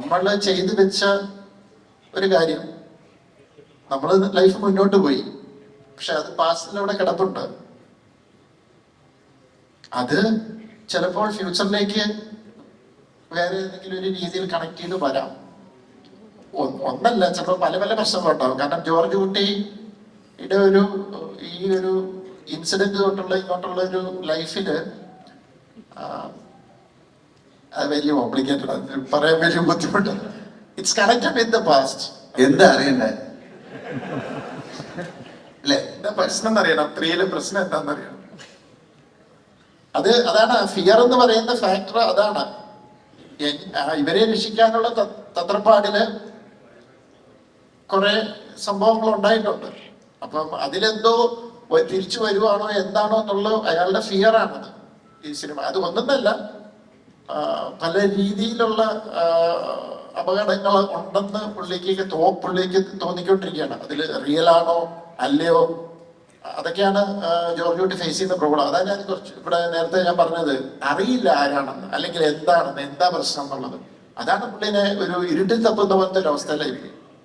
നമ്മൾ ചെയ്തു വെച്ച ഒരു കാര്യം, നമ്മൾ ലൈഫ് മുന്നോട്ട് പോയി, പക്ഷെ അത് പാസ്റ്റിലൂടെ കിടപ്പുണ്ട്. അത് ചിലപ്പോൾ ഫ്യൂച്ചറിലേക്ക് വേറെ ഏതെങ്കിലും ഒരു രീതിയിൽ കണക്ട് ചെയ്ത് വരാം. ഒന്നല്ല, ചിലപ്പോൾ പല പല പ്രശ്നങ്ങളുണ്ടാവും. കാരണം ജോർജ് കുട്ടിയുടെ ഈ ഒരു ഇൻസിഡന്റ് തൊട്ടുള്ള ഇങ്ങോട്ടുള്ള ഒരു ലൈഫില് അത് വലിയ കോംപ്ലിക്കേറ്റഡ് ആണ്, പറയാൻ വലിയ ബുദ്ധിമുട്ട്. It's connected with the past. എന്താ അറിയണ്ടേ അല്ലെ? എന്താ പ്രശ്നം എന്നറിയണം, സ്ത്രീയിലെ പ്രശ്നം എന്താണെന്നറിയണം. അതാണ് ഫിയർ എന്ന് പറയുന്ന ഫാക്ടർ. അതാണ് ഇവരെ രക്ഷിക്കാനുള്ള തത്രപ്പാടില് കുറെ സംഭവങ്ങൾ ഉണ്ടായിട്ടുണ്ട്. അപ്പം അതിലെന്തോ തിരിച്ചു വരുവാണോ എന്താണോ എന്നുള്ള അയാളുടെ ഫിയർ ആണത് ഈ സിനിമ. അത് ഒന്നല്ല, പല രീതിയിലുള്ള അപകടങ്ങൾ ഉണ്ടെന്ന് പുള്ളിക്ക് തോന്നിക്കൊണ്ടിരിക്കുകയാണ്. അതിൽ റിയൽ ആണോ അല്ലയോ, അതൊക്കെയാണ് ജോർജ് കുട്ടി ഫേസ് ചെയ്യുന്ന പ്രോബ്ലം. അതാണ് ഞാൻ കുറച്ച് ഇവിടെ നേരത്തെ ഞാൻ പറഞ്ഞത്, അറിയില്ല ആരാണെന്ന് അല്ലെങ്കിൽ എന്താണെന്ന്, എന്താ പ്രശ്നം എന്നുള്ളത്. അതാണ് പുള്ളിനെ ഒരു ഇരുട്ടിൽ തപ്പുന്ന പോലത്തെ ഒരു അവസ്ഥയിലായിരിക്കും.